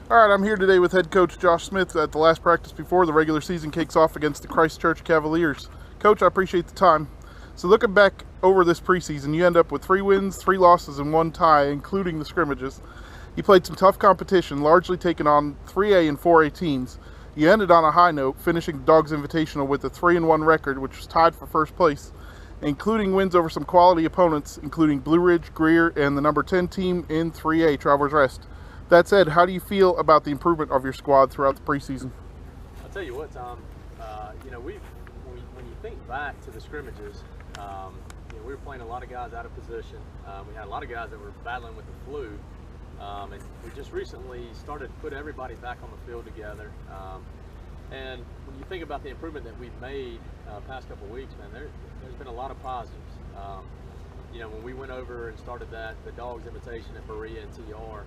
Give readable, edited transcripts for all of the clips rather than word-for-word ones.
All right, I'm here today with head coach Josh Smith at the last practice before the regular season kicks off against the Christchurch Cavaliers. Coach, I appreciate the time. So looking back over this preseason, you end up with 3 wins, 3 losses, and 1 tie, including the scrimmages. You played some tough competition, largely taking on 3A and 4A teams. You ended on a high note, finishing the Dogs Invitational with a 3-1 record, which was tied for first place, including wins over some quality opponents, including Blue Ridge, Greer, and the number 10 team in 3A, Travelers Rest. That said, how do you feel about the improvement of your squad throughout the preseason? I'll tell you what, Tom. When you think back to the scrimmages, we were playing a lot of guys out of position. We had a lot of guys that were battling with the flu, and we just recently started to put everybody back on the field together. And when you think about the improvement that we've made past couple of weeks, man, there's been a lot of positives. When we went over and started the Dogs Invitation at Berea and TR,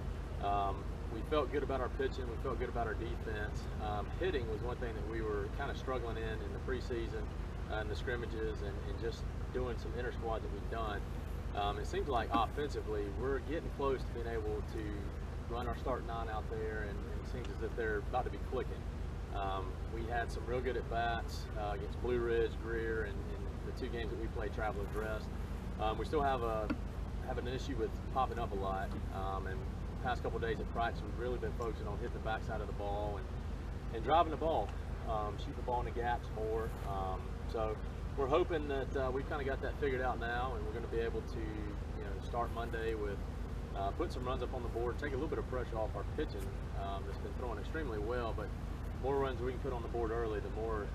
we felt good about our pitching, we felt good about our defense. Hitting was one thing that we were kind of struggling in the preseason and the scrimmages and just doing some inter-squad that we've done. It seems like offensively we're getting close to being able to run our start 9 out there, and it seems as if they're about to be clicking. We had some real good at-bats against Blue Ridge, Greer, and the 2 games that we played Travelers Rest. We still have an issue with popping up a lot, and past couple of days at practice, we've really been focusing on hitting the backside of the ball and driving the ball, shooting the ball in the gaps more. So we're hoping that we've kind of got that figured out now, and we're going to be able to start Monday with putting some runs up on the board, take a little bit of pressure off our pitching that's been throwing extremely well, but more runs we can put on the board early, the more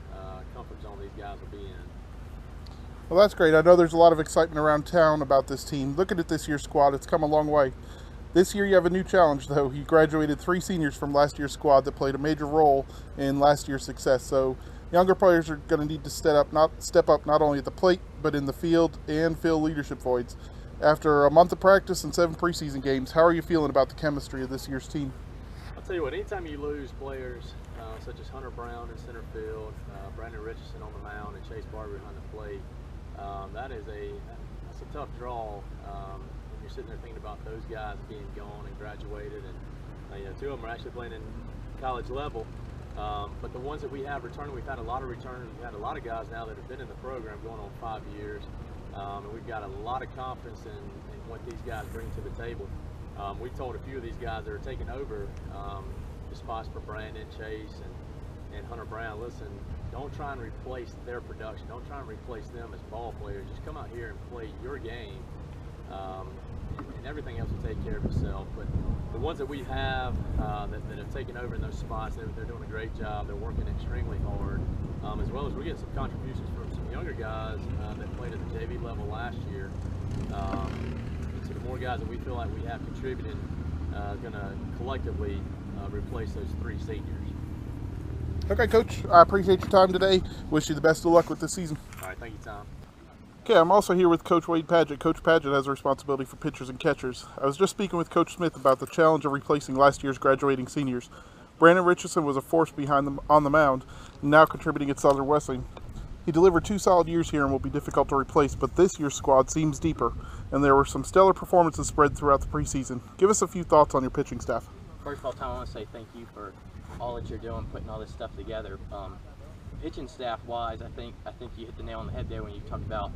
comfort zone these guys will be in. Well, that's great. I know there's a lot of excitement around town about this team. Looking at this year's squad, it's come a long way. This year you have a new challenge, though. You graduated 3 seniors from last year's squad that played a major role in last year's success. So younger players are going to need to step up not only at the plate, but in the field and fill leadership voids. After a month of practice and 7 preseason games, how are you feeling about the chemistry of this year's team? I'll tell you what, anytime you lose players such as Hunter Brown in center field, Brandon Richardson on the mound, and Chase Barber behind the plate, that's a tough draw. You're sitting there thinking about those guys being gone and graduated, and 2 of them are actually playing in college level. But the ones that we have returning, we've had a lot of returners. We've had a lot of guys now that have been in the program going on 5 years, and we've got a lot of confidence in what these guys bring to the table. We've told a few of these guys that are taking over the spots for Brandon, Chase, and Hunter Brown, listen, don't try and replace their production. Don't try and replace them as ball players. Just come out here and play your game. And everything else will take care of itself. But the ones that we have that have taken over in those spots, they're doing a great job. They're working extremely hard, as well as we're getting some contributions from some younger guys that played at the JV level last year. So the more guys that we feel like we have contributing is going to collectively replace those 3 seniors. Okay, Coach, I appreciate your time today. Wish you the best of luck with this season. All right, thank you, Tom. Okay, I'm also here with Coach Wade Padgett. Coach Padgett has a responsibility for pitchers and catchers. I was just speaking with Coach Smith about the challenge of replacing last year's graduating seniors. Brandon Richardson was a force behind them on the mound, now contributing at Southern Wesleyan. He delivered 2 solid years here and will be difficult to replace, but this year's squad seems deeper, and there were some stellar performances spread throughout the preseason. Give us a few thoughts on your pitching staff. First of all, Tom, I want to say thank you for all that you're doing, putting all this stuff together. Pitching staff-wise, I think you hit the nail on the head there when you talked about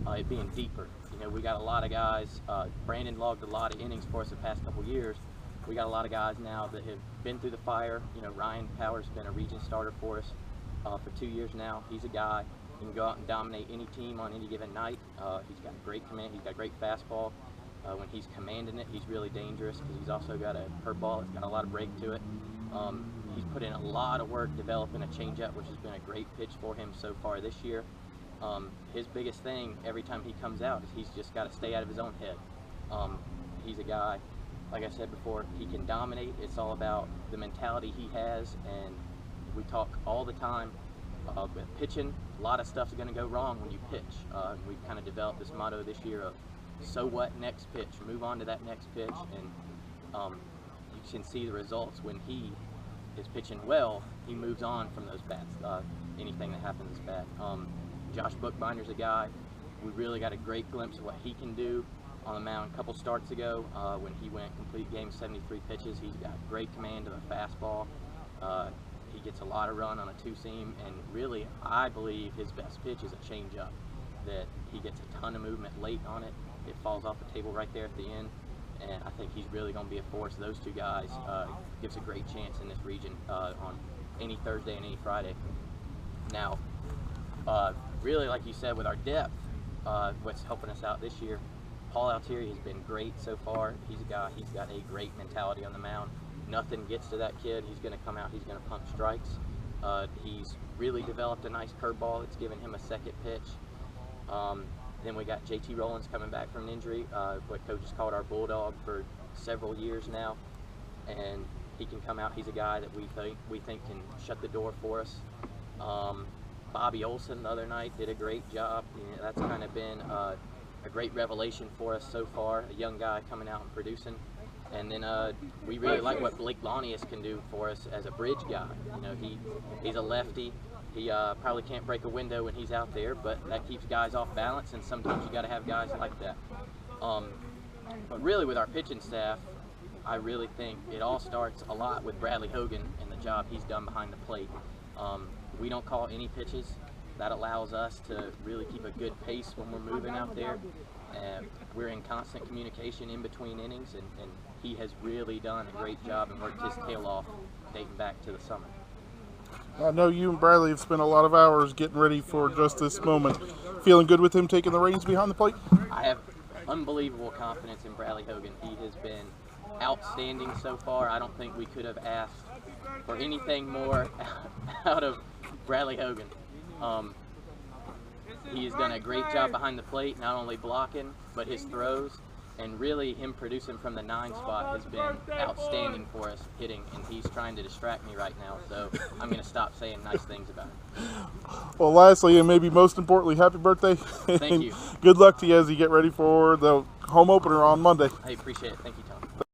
it being deeper. We got a lot of guys. Brandon logged a lot of innings for us the past couple years. We got a lot of guys now that have been through the fire. Ryan Power's been a region starter for us for 2 years now. He's a guy who can go out and dominate any team on any given night. He's got great command. He's got great fastball. When he's commanding it, he's really dangerous because he's also got a curveball that's got a lot of break to it. He's put in a lot of work developing a changeup, which has been a great pitch for him so far this year. His biggest thing every time he comes out is he's just got to stay out of his own head. He's a guy, like I said before, he can dominate. It's all about the mentality he has, and we talk all the time about pitching. A lot of stuff's going to go wrong when you pitch. We've kind of developed this motto this year of so what, next pitch, move on to that next pitch, and you can see the results when he is pitching well. He moves on from those bats. Anything that happens is bad. Josh Bookbinder's a guy. We really got a great glimpse of what he can do. on the mound a couple starts ago when he went complete game 73 pitches. He's got great command of the fastball. He gets a lot of run on a two-seam, and really, I believe his best pitch is a changeup. That he gets a ton of movement late on it. It falls off the table right there at the end, and I think he's really going to be a force. Those two guys gives a great chance in this region on any Thursday and any Friday. Now, really, like you said, with our depth, what's helping us out this year, Paul Altieri has been great so far. He's got a great mentality on the mound. Nothing gets to that kid. He's going to come out, he's going to pump strikes. He's really developed a nice curveball. It's given him a second pitch. Then we got JT Rollins coming back from an injury, what coaches called our bulldog for several years now. And he can come out. He's a guy that we think can shut the door for us. Bobby Olson the other night did a great job. You know, that's kind of been a great revelation for us so far, a young guy coming out and producing. And then we really like what Blake Lanius can do for us as a bridge guy. You know, he's a lefty. He probably can't break a window when he's out there, but that keeps guys off balance, and sometimes you got to have guys like that. But really, with our pitching staff, I really think it all starts a lot with Bradley Hogan and the job he's done behind the plate. We don't call any pitches. That allows us to really keep a good pace when we're moving out there. We're in constant communication in between innings, and he has really done a great job and worked his tail off dating back to the summer. I know you and Bradley have spent a lot of hours getting ready for just this moment. Feeling good with him taking the reins behind the plate? I have unbelievable confidence in Bradley Hogan. He has been outstanding so far. I don't think we could have asked for anything more out of Bradley Hogan. He has done a great job behind the plate, not only blocking, but his throws, and really him producing from the 9 spot has been outstanding for us hitting, and he's trying to distract me right now, so I'm going to stop saying nice things about him. Well, lastly, and maybe most importantly, happy birthday. Thank you. Good luck to you as you get ready for the home opener on Monday. I appreciate it. Thank you, Tom.